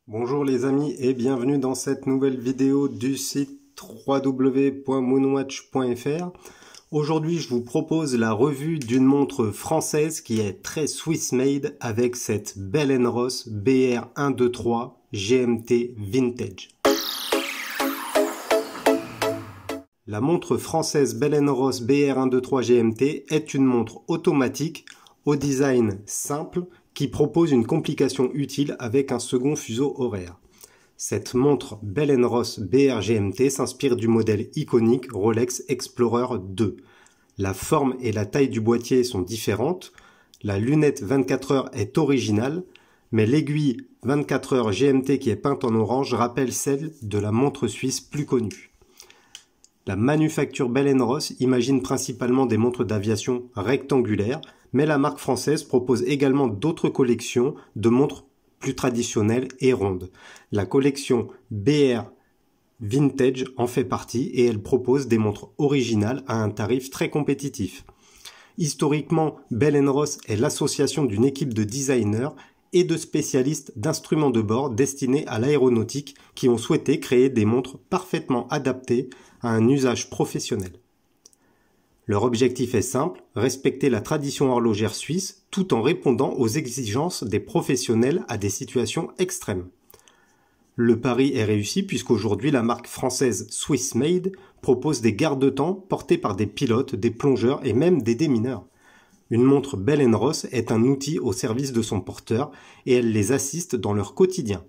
Bonjour les amis et bienvenue dans cette nouvelle vidéo du site www.moonwatch.fr. Aujourd'hui je vous propose la revue d'une montre française qui est très Swiss made avec cette Bell & Ross BR123 GMT Vintage. La montre française Bell & Ross BR123 GMT est une montre automatique au design simple qui propose une complication utile avec un second fuseau horaire. Cette montre Bell & Ross BR GMT s'inspire du modèle iconique Rolex Explorer 2. La forme et la taille du boîtier sont différentes, la lunette 24 heures est originale, mais l'aiguille 24 heures GMT qui est peinte en orange rappelle celle de la montre suisse plus connue. La manufacture Bell & Ross imagine principalement des montres d'aviation rectangulaires, mais la marque française propose également d'autres collections de montres plus traditionnelles et rondes. La collection BR Vintage en fait partie et elle propose des montres originales à un tarif très compétitif. Historiquement, Bell & Ross est l'association d'une équipe de designers et de spécialistes d'instruments de bord destinés à l'aéronautique qui ont souhaité créer des montres parfaitement adaptées à un usage professionnel. Leur objectif est simple, respecter la tradition horlogère suisse tout en répondant aux exigences des professionnels à des situations extrêmes. Le pari est réussi puisqu'aujourd'hui la marque française Swiss Made propose des garde-temps portés par des pilotes, des plongeurs et même des démineurs. Une montre Bell & Ross est un outil au service de son porteur et elle les assiste dans leur quotidien.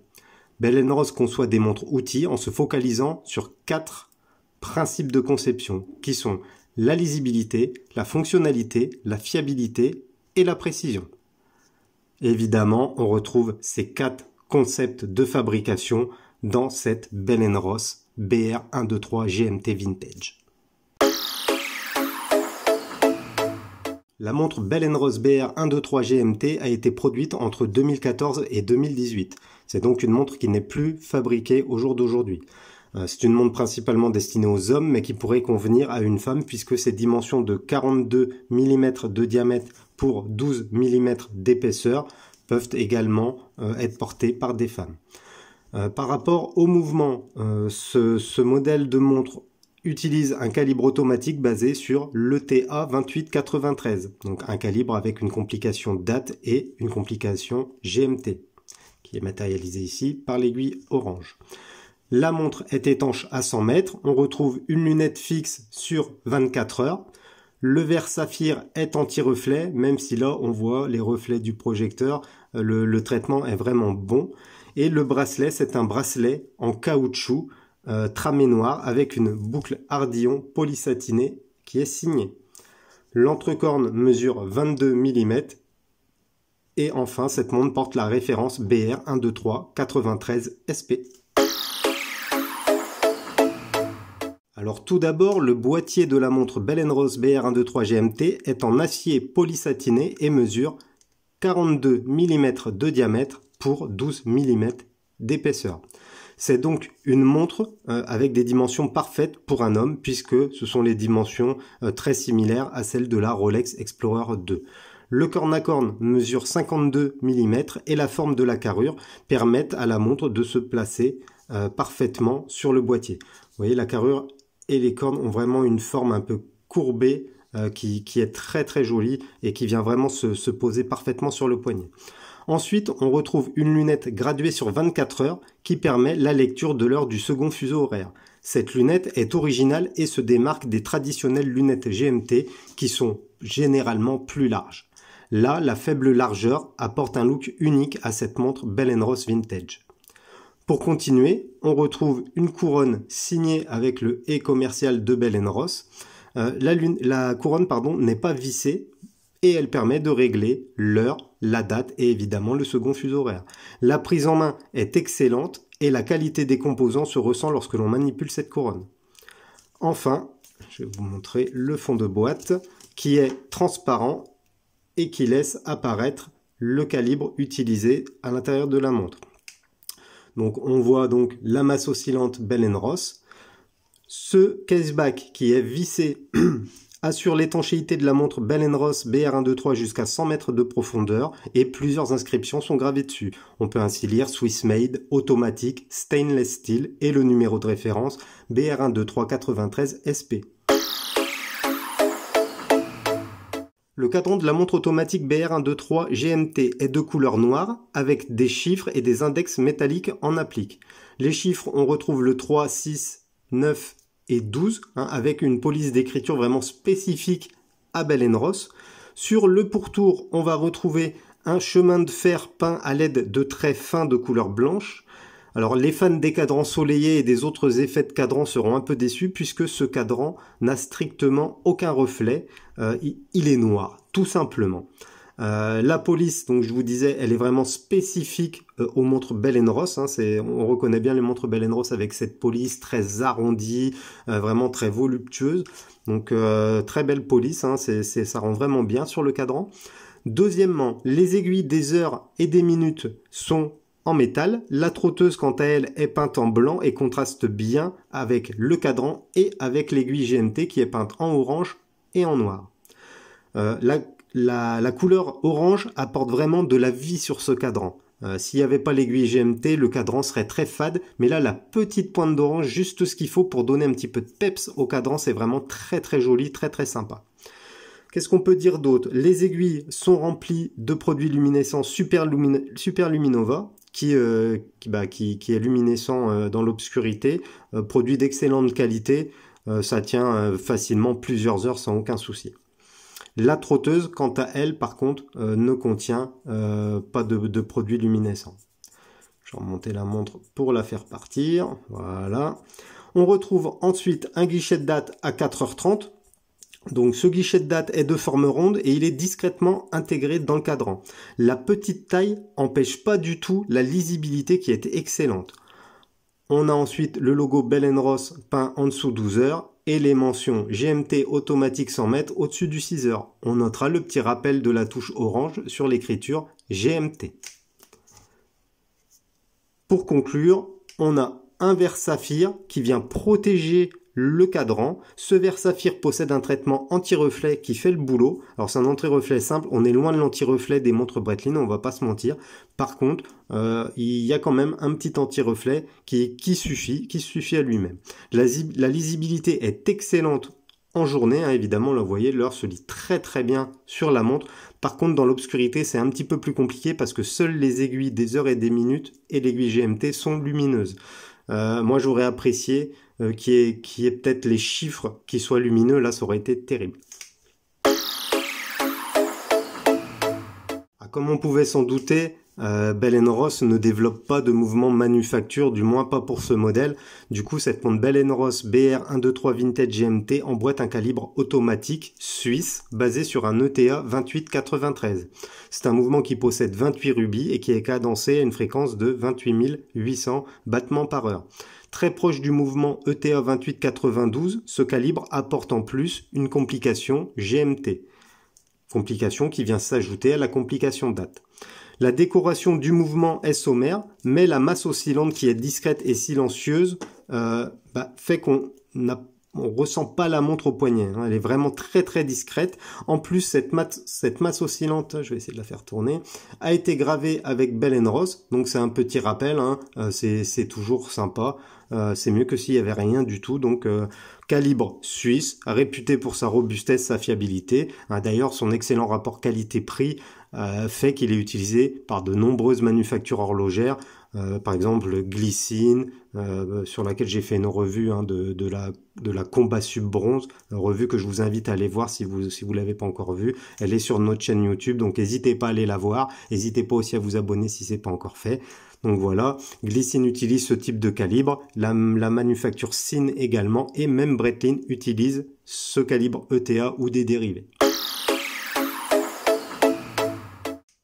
Bell & Ross conçoit des montres outils en se focalisant sur 4 principes de conception qui sont la lisibilité, la fonctionnalité, la fiabilité et la précision. Évidemment, on retrouve ces 4 concepts de fabrication dans cette Bell & Ross BR123 GMT Vintage. La montre Bell & Ross BR123 GMT a été produite entre 2014 et 2018. C'est donc une montre qui n'est plus fabriquée au jour d'aujourd'hui. C'est une montre principalement destinée aux hommes, mais qui pourrait convenir à une femme puisque ses dimensions de 42 mm de diamètre pour 12 mm d'épaisseur peuvent également être portées par des femmes. Par rapport au mouvement, ce modèle de montre utilise un calibre automatique basé sur l'ETA 2893, donc un calibre avec une complication date et une complication GMT, qui est matérialisée ici par l'aiguille orange. La montre est étanche à 100 mètres, on retrouve une lunette fixe sur 24 heures. Le verre saphir est anti-reflet, même si là on voit les reflets du projecteur, le traitement est vraiment bon. Et le bracelet, c'est un bracelet en caoutchouc tramé noir avec une boucle ardillon polysatinée qui est signée. L'entrecorne mesure 22 mm. Et enfin, cette montre porte la référence BR123 93 SP. Alors tout d'abord, le boîtier de la montre Bell & Ross BR123 GMT est en acier polysatiné et mesure 42 mm de diamètre pour 12 mm d'épaisseur. C'est donc une montre avec des dimensions parfaites pour un homme puisque ce sont les dimensions très similaires à celles de la Rolex Explorer 2. Le corne à corne mesure 52 mm et la forme de la carrure permettent à la montre de se placer parfaitement sur le boîtier. Vous voyez, la carrure et les cornes ont vraiment une forme un peu courbée qui est très très jolie et qui vient vraiment se poser parfaitement sur le poignet. Ensuite, on retrouve une lunette graduée sur 24 heures qui permet la lecture de l'heure du second fuseau horaire. Cette lunette est originale et se démarque des traditionnelles lunettes GMT qui sont généralement plus larges. Là, la faible largeur apporte un look unique à cette montre Bell & Ross Vintage. Pour continuer, on retrouve une couronne signée avec le « et » commercial de Bell & Ross. La couronne n'est pas vissée et elle permet de régler l'heure, la date et évidemment le second fuseau horaire. La prise en main est excellente et la qualité des composants se ressent lorsque l'on manipule cette couronne. Enfin, je vais vous montrer le fond de boîte qui est transparent et qui laisse apparaître le calibre utilisé à l'intérieur de la montre. Donc on voit donc la masse oscillante Bell & Ross, ce caseback qui est vissé Assure l'étanchéité de la montre Bell & Ross BR123 jusqu'à 100 mètres de profondeur et plusieurs inscriptions sont gravées dessus. On peut ainsi lire Swiss Made, automatique, stainless steel et le numéro de référence BR12393 SP. Le cadran de la montre automatique BR123 GMT est de couleur noire avec des chiffres et des index métalliques en applique. Les chiffres, on retrouve le 3, 6, 9 et 12, avec une police d'écriture vraiment spécifique à Bell & Ross. Sur le pourtour, on va retrouver un chemin de fer peint à l'aide de traits fins de couleur blanche. Alors les fans des cadrans soleillés et des autres effets de cadran seront un peu déçus puisque ce cadran n'a strictement aucun reflet, il est noir, tout simplement. La police, donc je vous disais, elle est vraiment spécifique aux montres Bell & Ross. On reconnaît bien les montres Bell & Ross avec cette police très arrondie, vraiment très voluptueuse. Donc très belle police, ça rend vraiment bien sur le cadran. Deuxièmement, les aiguilles des heures et des minutes sont en métal. La trotteuse, quant à elle, est peinte en blanc et contraste bien avec le cadran et avec l'aiguille GMT qui est peinte en orange et en noir. La couleur orange apporte vraiment de la vie sur ce cadran. S'il n'y avait pas l'aiguille GMT, le cadran serait très fade, mais là la petite pointe d'orange, juste ce qu'il faut pour donner un petit peu de peps au cadran, c'est vraiment très très joli, très très sympa. Qu'est-ce qu'on peut dire d'autre? Les aiguilles sont remplies de produits luminescents Super Luminova, qui est luminescent dans l'obscurité, produit d'excellente qualité, ça tient facilement plusieurs heures sans aucun souci. La trotteuse, quant à elle, par contre, ne contient pas de produits luminescents. Je vais remonter la montre pour la faire partir. Voilà. On retrouve ensuite un guichet de date à 4h30. Donc ce guichet de date est de forme ronde et il est discrètement intégré dans le cadran. La petite taille n'empêche pas du tout la lisibilité qui est excellente. On a ensuite le logo Bell & Ross peint en dessous 12 heures et les mentions GMT automatique 100 mètres au-dessus du 6 heures. On notera le petit rappel de la touche orange sur l'écriture GMT. Pour conclure, on a un verre saphir qui vient protéger le cadran. Ce verre saphir possède un traitement anti-reflet qui fait le boulot. Alors c'est un anti-reflet simple, on est loin de l'anti-reflet des montres Breitling, on va pas se mentir. Par contre, il y a quand même un petit anti-reflet qui suffit à lui-même. La lisibilité est excellente en journée, évidemment, là vous voyez, l'heure se lit très très bien sur la montre. Par contre, dans l'obscurité, c'est un petit peu plus compliqué parce que seules les aiguilles des heures et des minutes et l'aiguille GMT sont lumineuses. Moi, j'aurais apprécié qu'il y ait peut-être les chiffres qui soient lumineux. Là, ça aurait été terrible. Comme on pouvait s'en douter, Bell & Ross ne développe pas de mouvement manufacture, du moins pas pour ce modèle. Du coup, cette montre Bell & Ross BR123 Vintage GMT emboîte un calibre automatique suisse basé sur un ETA 2893. C'est un mouvement qui possède 28 rubis et qui est cadencé à une fréquence de 28 800 battements par heure. Très proche du mouvement ETA 2892, ce calibre apporte en plus une complication GMT. Complication qui vient s'ajouter à la complication date. La décoration du mouvement est sommaire, mais la masse oscillante qui est discrète et silencieuse fait qu'on ressent pas la montre au poignet. Elle est vraiment très très discrète. En plus, cette masse oscillante, je vais essayer de la faire tourner, a été gravée avec Bell & Ross. Donc c'est un petit rappel, c'est toujours sympa. C'est mieux que s'il n'y avait rien du tout. Donc calibre suisse, réputé pour sa robustesse, sa fiabilité. D'ailleurs, son excellent rapport qualité-prix fait qu'il est utilisé par de nombreuses manufactures horlogères. Par exemple Glycine, sur laquelle j'ai fait une revue de la Combat Sub Bronze, une revue que je vous invite à aller voir si vous l'avez pas encore vue. Elle est sur notre chaîne YouTube, donc n'hésitez pas à aller la voir. N'hésitez pas aussi à vous abonner si c'est pas encore fait. Donc voilà, Glycine utilise ce type de calibre, la manufacture Sinn également, et même Breitling utilise ce calibre ETA ou des dérivés.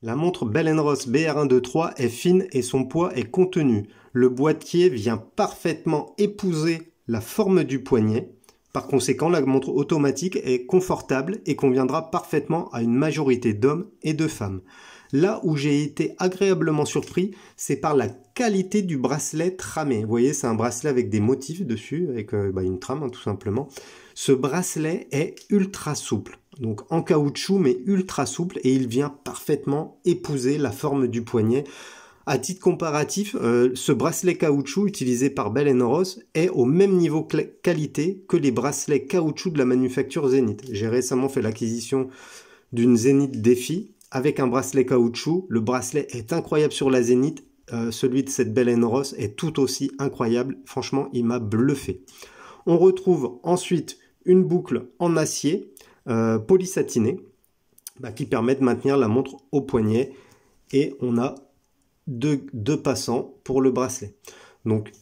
La montre Bell & Ross BR123 est fine et son poids est contenu. Le boîtier vient parfaitement épouser la forme du poignet. Par conséquent, la montre automatique est confortable et conviendra parfaitement à une majorité d'hommes et de femmes. Là où j'ai été agréablement surpris, c'est par la qualité du bracelet tramé. Vous voyez, c'est un bracelet avec des motifs dessus, avec une trame tout simplement. Ce bracelet est ultra souple, donc en caoutchouc mais ultra souple, et il vient parfaitement épouser la forme du poignet. À titre comparatif, ce bracelet caoutchouc utilisé par Bell & Ross est au même niveau qualité que les bracelets caoutchouc de la manufacture Zenith. J'ai récemment fait l'acquisition d'une Zenith Défi avec un bracelet caoutchouc. Le bracelet est incroyable sur la Zenith, celui de cette Bell & Ross est tout aussi incroyable. Franchement, il m'a bluffé. On retrouve ensuite une boucle en acier polysatiné qui permet de maintenir la montre au poignet, et on a deux passants pour le bracelet. Donc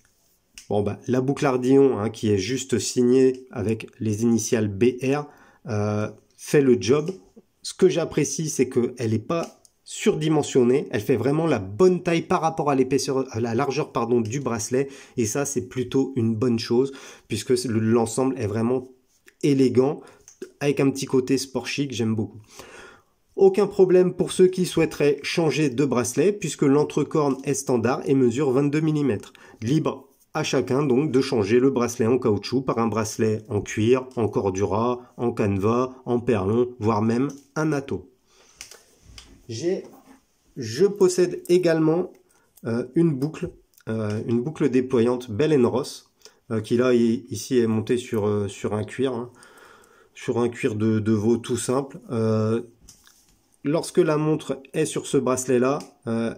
la boucle Ardillon qui est juste signée avec les initiales BR fait le job. Ce que j'apprécie, c'est qu'elle n'est pas surdimensionnée, elle fait vraiment la bonne taille par rapport à l'épaisseur, à la largeur du bracelet, et ça c'est plutôt une bonne chose puisque l'ensemble est vraiment élégant avec un petit côté sport chic, j'aime beaucoup. Aucun problème pour ceux qui souhaiteraient changer de bracelet puisque l'entrecorne est standard et mesure 22 mm. Libre à chacun donc de changer le bracelet en caoutchouc par un bracelet en cuir, en cordura, en canevas, en perlon, voire même un atto. Je possède également une boucle déployante Bell & Ross qui là ici est montée sur un cuir, sur un cuir de veau tout simple. Lorsque la montre est sur ce bracelet là,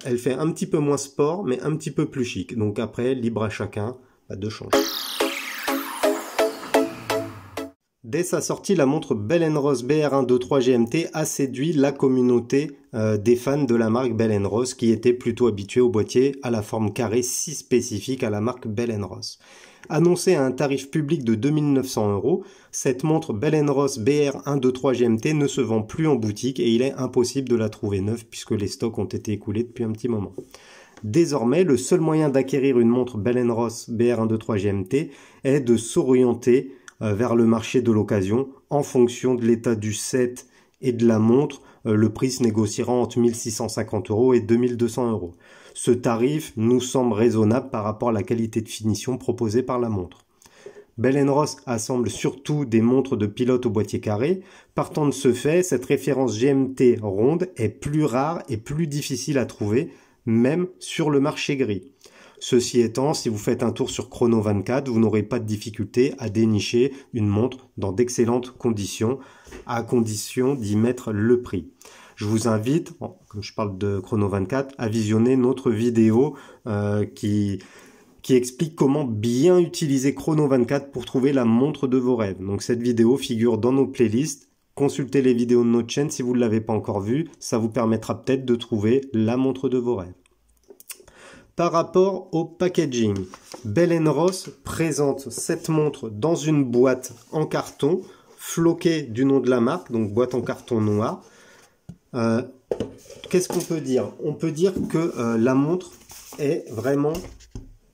elle fait un petit peu moins sport mais un petit peu plus chic. Donc après, libre à chacun de changer. Dès sa sortie, la montre Bell & Ross BR123 GMT a séduit la communauté des fans de la marque Bell & Ross qui étaient plutôt habitués au boîtier à la forme carrée si spécifique à la marque Bell & Ross. Annoncée à un tarif public de 2 900 €, cette montre Bell & Ross BR123 GMT ne se vend plus en boutique et il est impossible de la trouver neuve puisque les stocks ont été écoulés depuis un petit moment. Désormais, le seul moyen d'acquérir une montre Bell & Ross BR123 GMT est de s'orienter vers le marché de l'occasion en fonction de l'état du set et de la montre. Le prix se négociera entre 1 650 € et 2 200 €. Ce tarif nous semble raisonnable par rapport à la qualité de finition proposée par la montre. Bell & Ross assemble surtout des montres de pilote au boîtier carré. Partant de ce fait, cette référence GMT ronde est plus rare et plus difficile à trouver, même sur le marché gris. Ceci étant, si vous faites un tour sur Chrono24, vous n'aurez pas de difficulté à dénicher une montre dans d'excellentes conditions, à condition d'y mettre le prix. Je vous invite, comme je parle de Chrono24, à visionner notre vidéo qui explique comment bien utiliser Chrono24 pour trouver la montre de vos rêves. Donc cette vidéo figure dans nos playlists. Consultez les vidéos de notre chaîne si vous ne l'avez pas encore vue. Ça vous permettra peut-être de trouver la montre de vos rêves. Par rapport au packaging, Bell & Ross présente cette montre dans une boîte en carton, floquée du nom de la marque, donc boîte en carton noir. Qu'est-ce qu'on peut dire? On peut dire que la montre est vraiment,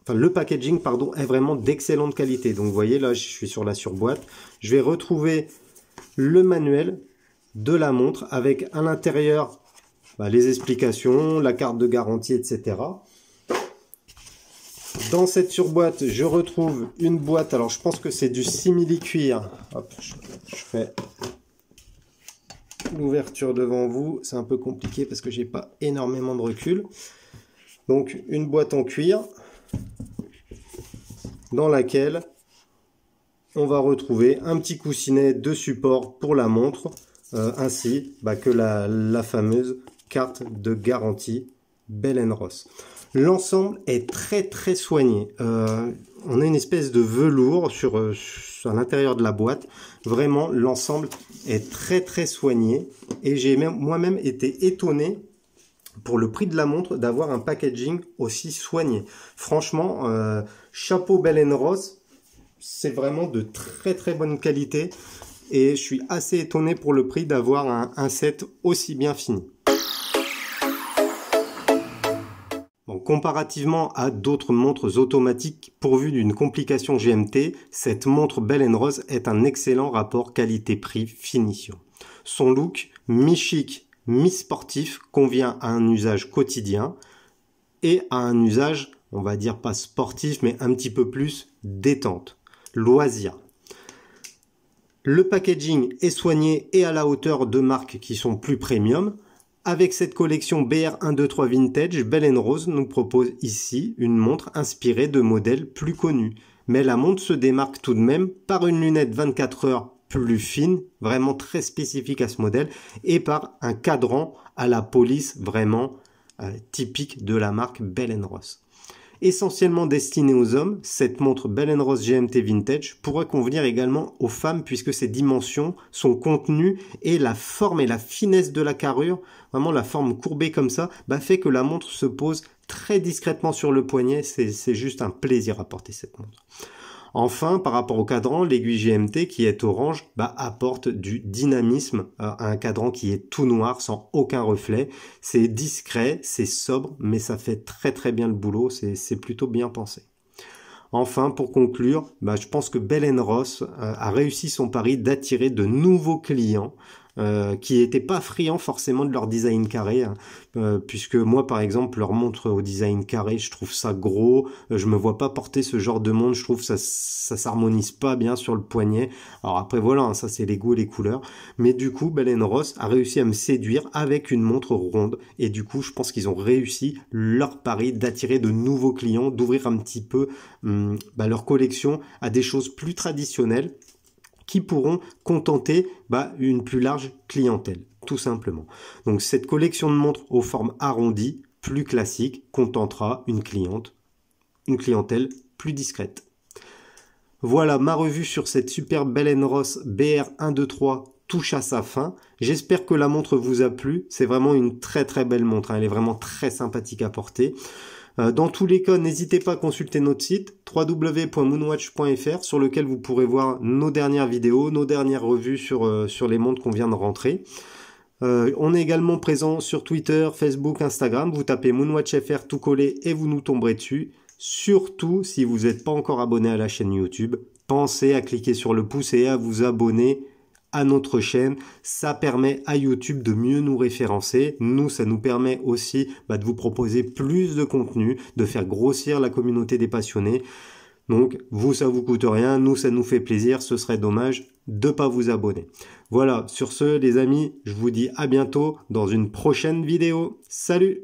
le packaging est vraiment d'excellente qualité. Donc vous voyez là, je suis sur la surboîte. Je vais retrouver le manuel de la montre avec à l'intérieur les explications, la carte de garantie, etc. Dans cette surboîte, je retrouve une boîte. Alors je pense que c'est du simili-cuir. Hop, je fais l'ouverture devant vous, c'est un peu compliqué parce que j'ai pas énormément de recul. Donc une boîte en cuir dans laquelle on va retrouver un petit coussinet de support pour la montre, ainsi que la fameuse carte de garantie Bell & Ross. L'ensemble est très soigné. On a une espèce de velours à l'intérieur de la boîte. Vraiment, l'ensemble est très soigné. Et j'ai moi-même été étonné, pour le prix de la montre, d'avoir un packaging aussi soigné. Franchement, chapeau Bell & Ross, c'est vraiment de très bonne qualité. Et je suis assez étonné pour le prix d'avoir un set aussi bien fini. Donc comparativement à d'autres montres automatiques pourvues d'une complication GMT, cette montre Bell & Ross est un excellent rapport qualité-prix-finition. Son look, mi-chic, mi-sportif, convient à un usage quotidien et à un usage, on va dire pas sportif, mais un petit peu plus détente, loisir. Le packaging est soigné et à la hauteur de marques qui sont plus premium. Avec cette collection BR123 Vintage, Bell & Ross nous propose ici une montre inspirée de modèles plus connus. Mais la montre se démarque tout de même par une lunette 24 heures plus fine, vraiment très spécifique à ce modèle, et par un cadran à la police vraiment typique de la marque Bell & Ross. Essentiellement destinée aux hommes, cette montre Bell & Ross GMT Vintage pourrait convenir également aux femmes puisque ses dimensions, son contenu et la forme et la finesse de la carrure, vraiment la forme courbée comme ça, fait que la montre se pose très discrètement sur le poignet. C'est juste un plaisir à porter cette montre. Enfin, par rapport au cadran, l'aiguille GMT qui est orange apporte du dynamisme à un cadran qui est tout noir sans aucun reflet. C'est discret, c'est sobre, mais ça fait très très bien le boulot, c'est plutôt bien pensé. Enfin, pour conclure, je pense que Bell & Ross a réussi son pari d'attirer de nouveaux clients qui n'étaient pas friands forcément de leur design carré, puisque moi par exemple leur montre au design carré, je trouve ça gros, je me vois pas porter ce genre de montre, je trouve ça s'harmonise pas bien sur le poignet. Alors après voilà, ça c'est les goûts et les couleurs, mais du coup Bell & Ross a réussi à me séduire avec une montre ronde, et du coup je pense qu'ils ont réussi leur pari d'attirer de nouveaux clients, d'ouvrir un petit peu leur collection à des choses plus traditionnelles qui pourront contenter une plus large clientèle, tout simplement. Donc cette collection de montres aux formes arrondies, plus classiques, contentera une clientèle plus discrète. Voilà, ma revue sur cette superbe Bell & Ross BR123 touche à sa fin. J'espère que la montre vous a plu. C'est vraiment une très très belle montre, elle est vraiment très sympathique à porter. Dans tous les cas, n'hésitez pas à consulter notre site www.moonwatch.fr sur lequel vous pourrez voir nos dernières vidéos, nos dernières revues sur les montres qu'on vient de rentrer. On est également présent sur Twitter, Facebook, Instagram. Vous tapez MoonwatchFR tout collé et vous nous tomberez dessus. Surtout, si vous n'êtes pas encore abonné à la chaîne YouTube, pensez à cliquer sur le pouce et à vous abonner à notre chaîne. Ça permet à YouTube de mieux nous référencer. Nous, ça nous permet aussi de vous proposer plus de contenu, de faire grossir la communauté des passionnés. Donc, vous, ça vous coûte rien. Nous, ça nous fait plaisir. Ce serait dommage de pas vous abonner. Voilà, sur ce, les amis, je vous dis à bientôt dans une prochaine vidéo. Salut!